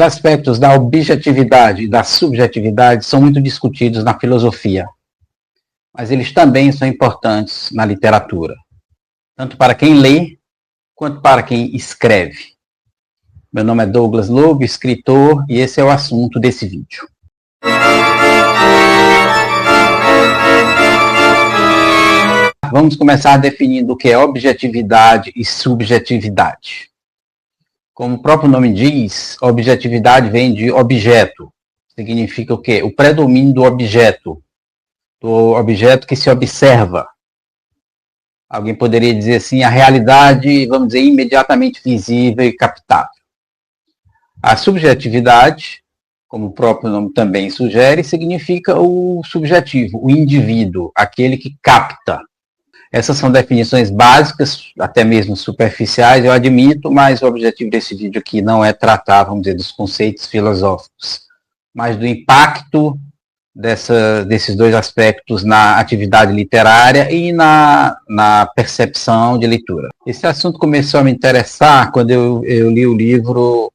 Os aspectos da objetividade e da subjetividade são muito discutidos na filosofia, mas eles também são importantes na literatura, tanto para quem lê quanto para quem escreve. Meu nome é Douglas Lobo, escritor, e esse é o assunto desse vídeo. Vamos começar definindo o que é objetividade e subjetividade. Como o próprio nome diz, objetividade vem de objeto. Significa o quê? O predomínio do objeto que se observa. Alguém poderia dizer assim, a realidade, vamos dizer, imediatamente visível e captável. A subjetividade, como o próprio nome também sugere, significa o subjetivo, o indivíduo, aquele que capta. Essas são definições básicas, até mesmo superficiais, eu admito, mas o objetivo desse vídeo aqui não é tratar, vamos dizer, dos conceitos filosóficos, mas do impacto desses dois aspectos na atividade literária e na percepção de leitura. Esse assunto começou a me interessar quando eu li o livro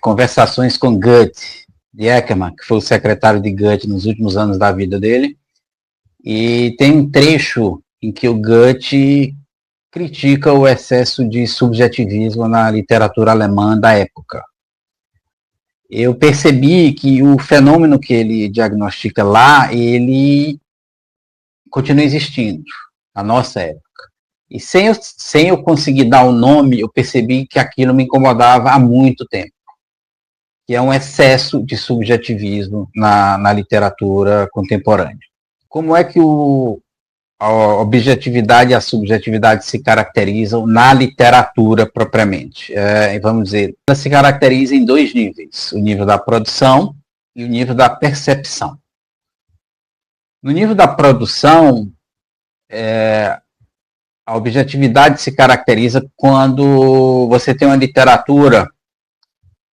Conversações com Goethe, de Eckermann, que foi o secretário de Goethe nos últimos anos da vida dele, e tem um trecho em que o Goethe critica o excesso de subjetivismo na literatura alemã da época. Eu percebi que o fenômeno que ele diagnostica lá, ele continua existindo, na nossa época. E sem eu conseguir dar um nome, eu percebi que aquilo me incomodava há muito tempo, que é um excesso de subjetivismo na literatura contemporânea. Como é que a objetividade e a subjetividade se caracterizam na literatura propriamente? Vamos dizer, ela se caracteriza em dois níveis, o nível da produção e o nível da percepção. No nível da produção, a objetividade se caracteriza quando você tem uma literatura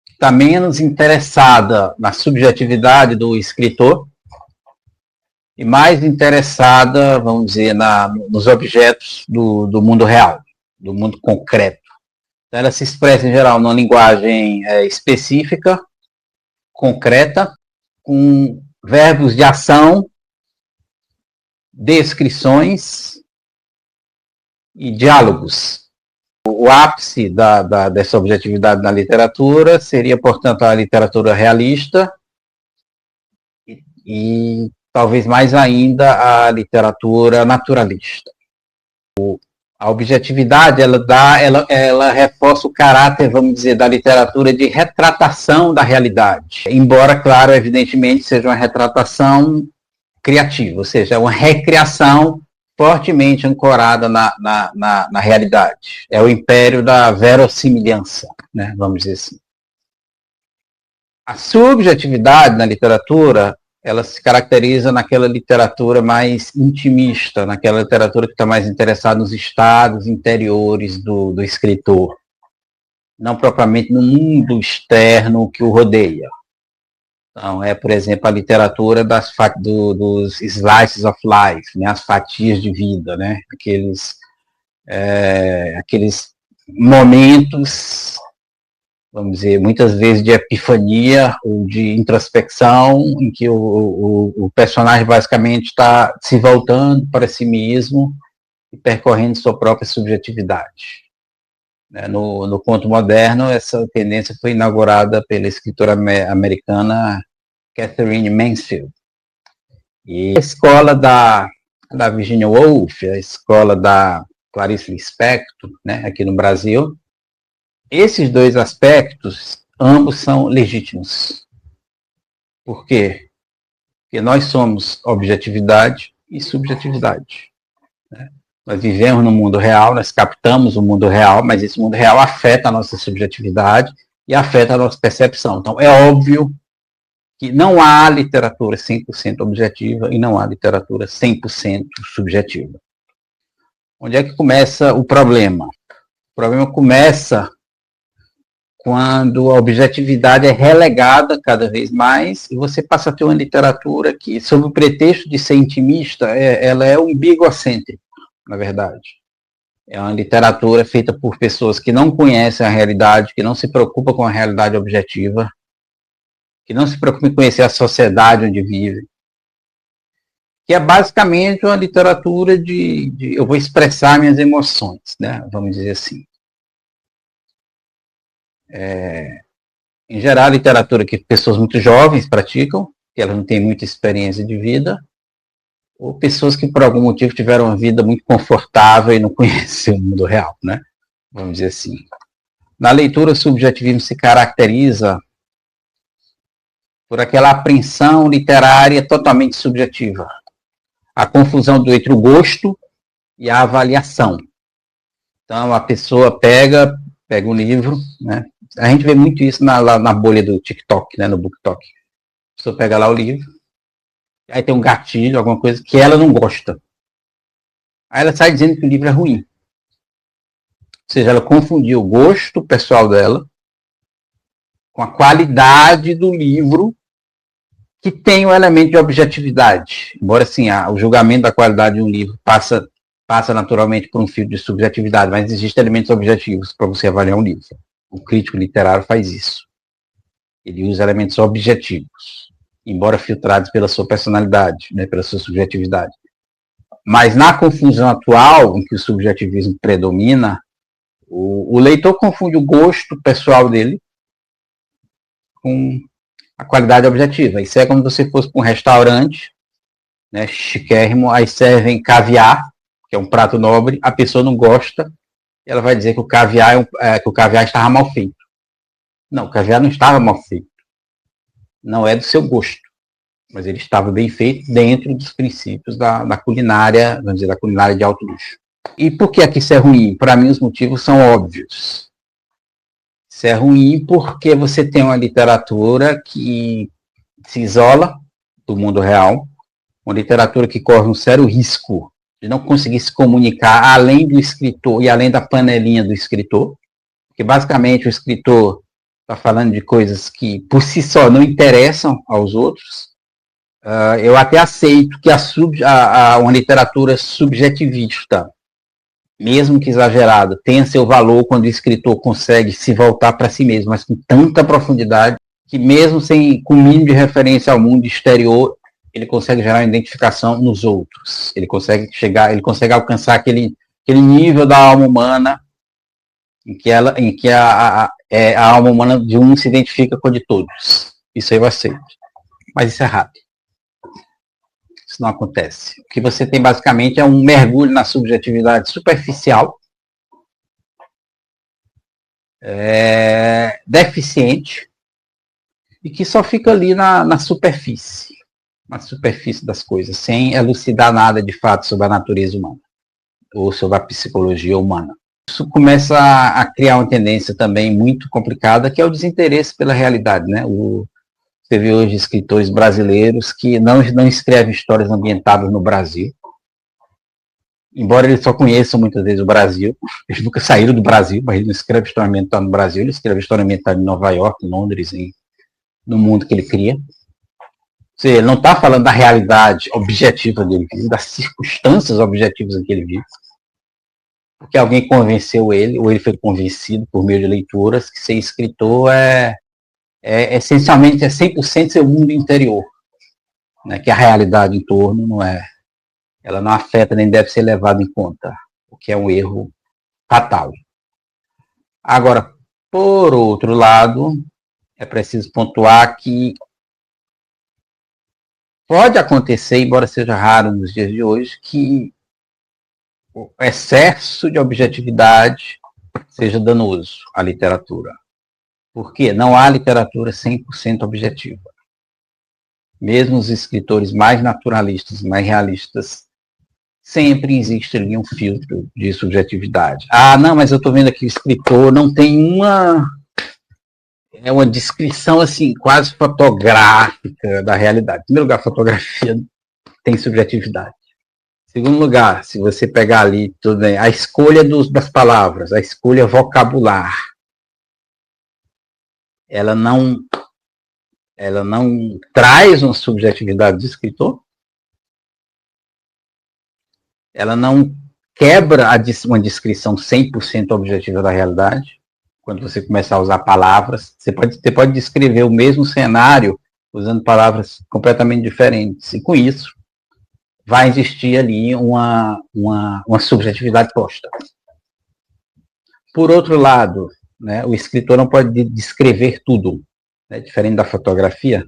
que está menos interessada na subjetividade do escritor, e mais interessada, vamos dizer, nos objetos do mundo real, do mundo concreto. Então, ela se expressa, em geral, numa linguagem específica, concreta, com verbos de ação, descrições e diálogos. O ápice dessa objetividade na literatura seria, portanto, a literatura realista e talvez mais ainda a literatura naturalista. A objetividade, ela reforça o caráter, vamos dizer, da literatura de retratação da realidade. Embora, claro, evidentemente, seja uma retratação criativa, ou seja, uma recriação fortemente ancorada na realidade. É o império da verossimilhança, né, vamos dizer assim. A subjetividade na literatura, ela se caracteriza naquela literatura mais intimista, naquela literatura que está mais interessada nos estados interiores do escritor, não propriamente no mundo externo que o rodeia. Então, por exemplo, a literatura dos slices of life, né, as fatias de vida, né, aqueles momentos, vamos dizer, muitas vezes de epifania ou de introspecção, em que o personagem basicamente está se voltando para si mesmo e percorrendo sua própria subjetividade. No conto moderno, essa tendência foi inaugurada pela escritora americana Catherine Mansfield. E a escola da Virginia Woolf, a escola da Clarice Lispector, né, aqui no Brasil, esses dois aspectos, ambos são legítimos. Por quê? Porque nós somos objetividade e subjetividade. Né? Nós vivemos no mundo real, nós captamos o mundo real, mas esse mundo real afeta a nossa subjetividade e afeta a nossa percepção. Então, é óbvio que não há literatura 100% objetiva e não há literatura 100% subjetiva. Onde é que começa o problema? O problema começa quando a objetividade é relegada cada vez mais e você passa a ter uma literatura que, sob o pretexto de ser intimista, ela é umbigocêntrica, na verdade. É uma literatura feita por pessoas que não conhecem a realidade, que não se preocupam com a realidade objetiva, que não se preocupa em conhecer a sociedade onde vive, que é basicamente uma literatura de eu vou expressar minhas emoções, né? Vamos dizer assim. Em geral, a literatura que pessoas muito jovens praticam, que elas não têm muita experiência de vida, ou pessoas que por algum motivo tiveram uma vida muito confortável e não conhecem o mundo real, né? Vamos dizer assim. Na leitura, o subjetivismo se caracteriza por aquela apreensão literária totalmente subjetiva. A confusão entre o gosto e a avaliação. Então, a pessoa pega um livro, né? A gente vê muito isso na bolha do TikTok, né? No BookTok. A pessoa pega lá o livro, aí tem um gatilho, alguma coisa que ela não gosta. Aí ela sai dizendo que o livro é ruim. Ou seja, ela confundiu o gosto pessoal dela com a qualidade do livro, que tem um elemento de objetividade. Embora, assim, o julgamento da qualidade de um livro passa naturalmente por um filtro de subjetividade, mas existem elementos objetivos para você avaliar um livro. O crítico literário faz isso. Ele usa elementos objetivos, embora filtrados pela sua personalidade, né, pela sua subjetividade. Mas na confusão atual, em que o subjetivismo predomina, o leitor confunde o gosto pessoal dele com a qualidade objetiva. Isso é como se você fosse para um restaurante, né, chiquérrimo, aí servem caviar, que é um prato nobre, a pessoa não gosta, ela vai dizer que o caviar, que o caviar estava mal feito. Não, o caviar não estava mal feito. Não é do seu gosto, mas ele estava bem feito dentro dos princípios da culinária, vamos dizer, da culinária de alto luxo. E por que aqui isso é ruim? Para mim, os motivos são óbvios. Isso é ruim porque você tem uma literatura que se isola do mundo real, uma literatura que corre um sério risco de não conseguir se comunicar além do escritor e além da panelinha do escritor, porque basicamente o escritor está falando de coisas que por si só não interessam aos outros. Eu até aceito que uma literatura subjetivista, mesmo que exagerada, tenha seu valor quando o escritor consegue se voltar para si mesmo, mas com tanta profundidade que mesmo com o mínimo de referência ao mundo exterior, ele consegue gerar uma identificação nos outros. Ele consegue alcançar aquele nível da alma humana em que a alma humana de um se identifica com a de todos. Isso aí eu aceito. Mas isso é errado. Isso não acontece. O que você tem basicamente é um mergulho na subjetividade superficial, deficiente, e que só fica ali na superfície das coisas, sem elucidar nada de fato sobre a natureza humana, ou sobre a psicologia humana. Isso começa a criar uma tendência também muito complicada, que é o desinteresse pela realidade, né? Você vê hoje escritores brasileiros que não escrevem histórias ambientadas no Brasil, embora eles só conheçam muitas vezes o Brasil, eles nunca saíram do Brasil, mas ele não escreve história ambientada no Brasil, ele escreve história ambientada em Nova York, em Londres, no mundo que ele cria. Ou seja, ele não está falando da realidade objetiva dele, das circunstâncias objetivas em que ele vive, porque alguém convenceu ele, ou ele foi convencido por meio de leituras, que ser escritor essencialmente 100% seu mundo interior, né, que a realidade em torno ela não afeta nem deve ser levada em conta, o que é um erro fatal. Agora, por outro lado, é preciso pontuar que pode acontecer, embora seja raro nos dias de hoje, que o excesso de objetividade seja danoso à literatura. Porque não há literatura 100% objetiva. Mesmo os escritores mais naturalistas, mais realistas, sempre existe ali um filtro de subjetividade. Ah, não, mas eu estou vendo aqui o escritor não tem uma descrição assim quase fotográfica da realidade. Em primeiro lugar, a fotografia tem subjetividade. Em segundo lugar, se você pegar ali tudo, a escolha das palavras, a escolha vocabular, ela não traz uma subjetividade do escritor, ela não quebra uma descrição 100% objetiva da realidade, quando você começar a usar palavras, você pode descrever o mesmo cenário usando palavras completamente diferentes. E com isso, vai existir ali uma subjetividade posta. Por outro lado, né, o escritor não pode descrever tudo, né, diferente da fotografia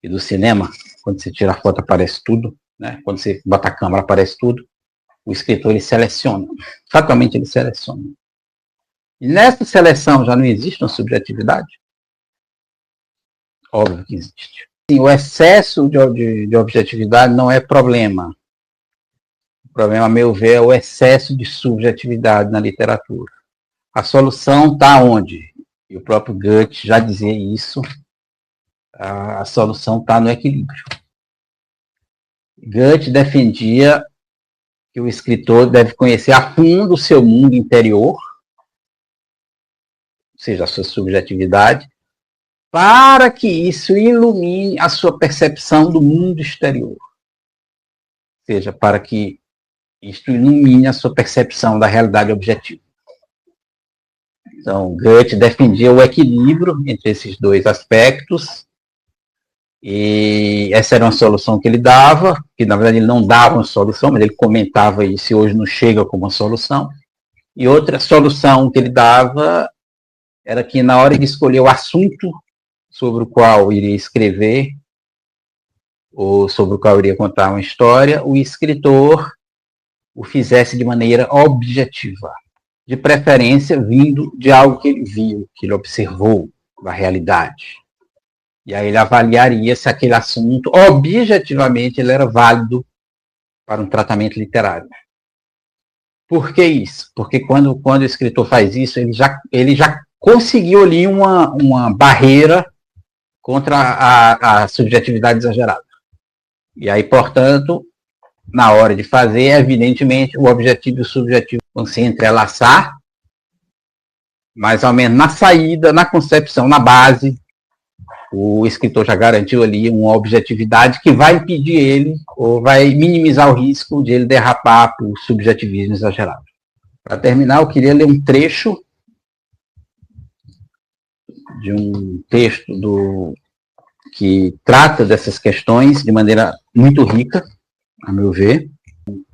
e do cinema, quando você tira a foto aparece tudo, né, quando você bota a câmera aparece tudo. O escritor, ele seleciona, fatalmente ele seleciona. E nessa seleção já não existe uma subjetividade? Óbvio que existe. Sim, o excesso de objetividade não é problema. O problema, a meu ver, é o excesso de subjetividade na literatura. A solução está onde? E o próprio Goethe já dizia isso. A solução está no equilíbrio. Goethe defendia que o escritor deve conhecer a fundo o seu mundo interior, ou seja, a sua subjetividade, para que isso ilumine a sua percepção do mundo exterior. Ou seja, para que isto ilumine a sua percepção da realidade objetiva. Então, Goethe defendia o equilíbrio entre esses dois aspectos, e essa era uma solução que ele dava, que na verdade ele não dava uma solução, mas ele comentava isso e hoje não chega como uma solução. E outra solução que ele dava era que na hora de escolher o assunto sobre o qual iria escrever, ou sobre o qual iria contar uma história, o escritor o fizesse de maneira objetiva, de preferência vindo de algo que ele viu, que ele observou da realidade. E aí ele avaliaria se aquele assunto, objetivamente, ele era válido para um tratamento literário. Por que isso? Porque quando o escritor faz isso, ele já conseguiu ali uma barreira contra a subjetividade exagerada. E aí, portanto, na hora de fazer, evidentemente, o objetivo e o subjetivo vão se entrelaçar, mais ou menos na saída, na concepção, na base, o escritor já garantiu ali uma objetividade que vai impedir ele, ou vai minimizar o risco de ele derrapar para o subjetivismo exagerado. Para terminar, eu queria ler um trecho de um texto que trata dessas questões de maneira muito rica, a meu ver,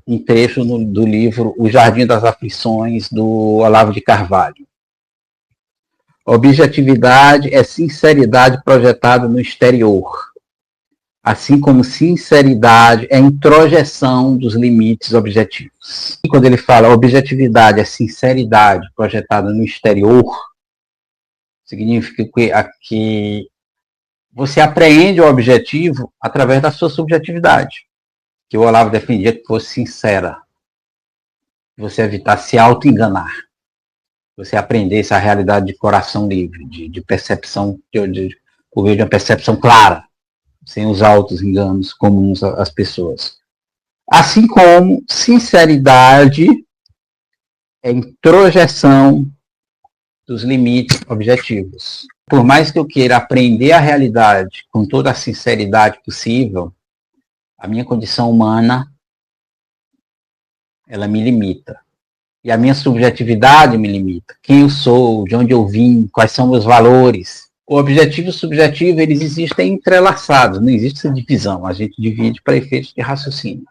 um trecho do livro O Jardim das Aflições, do Olavo de Carvalho. Objetividade é sinceridade projetada no exterior, assim como sinceridade é introjeção dos limites objetivos. E quando ele fala objetividade é sinceridade projetada no exterior, significa que você apreende o objetivo através da sua subjetividade, que o Olavo defendia que fosse sincera, você evitar se auto-enganar. Você aprendesse a realidade de coração livre, de percepção, por meio de uma percepção clara, sem os altos enganos comuns às pessoas. Assim como sinceridade é introjeção dos limites objetivos. Por mais que eu queira aprender a realidade com toda a sinceridade possível, a minha condição humana, ela me limita. E a minha subjetividade me limita. Quem eu sou, de onde eu vim, quais são meus valores. O objetivo e o subjetivo, eles existem entrelaçados, não existe essa divisão. A gente divide para efeitos de raciocínio.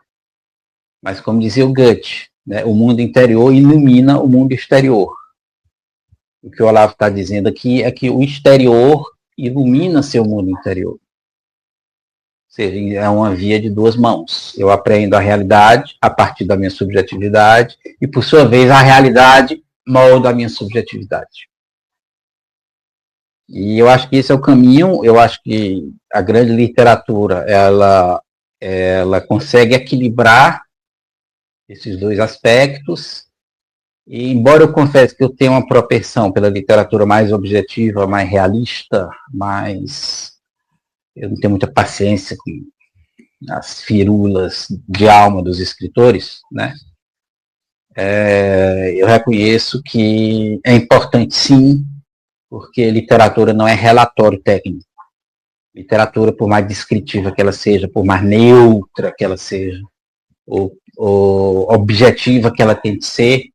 Mas como dizia o Goethe, né, o mundo interior ilumina o mundo exterior. O que o Olavo está dizendo aqui é que o exterior ilumina seu mundo interior. Ou seja, é uma via de duas mãos. Eu aprendo a realidade a partir da minha subjetividade e, por sua vez, a realidade molda a minha subjetividade. E eu acho que esse é o caminho. Eu acho que a grande literatura, ela consegue equilibrar esses dois aspectos. E, embora eu confesse que eu tenho uma propensão pela literatura mais objetiva, mais realista, eu não tenho muita paciência com as firulas de alma dos escritores, né? Eu reconheço que é importante, sim, porque literatura não é relatório técnico. Literatura, por mais descritiva que ela seja, por mais neutra que ela seja, ou objetiva que ela tem de ser,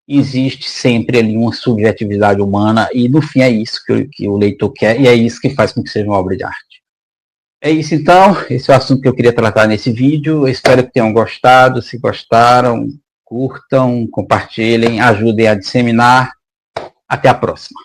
existe sempre ali uma subjetividade humana, e no fim é isso que o leitor quer, e é isso que faz com que seja uma obra de arte. É isso então, esse é o assunto que eu queria tratar nesse vídeo. Eu espero que tenham gostado. Se gostaram, curtam, compartilhem, ajudem a disseminar. Até a próxima.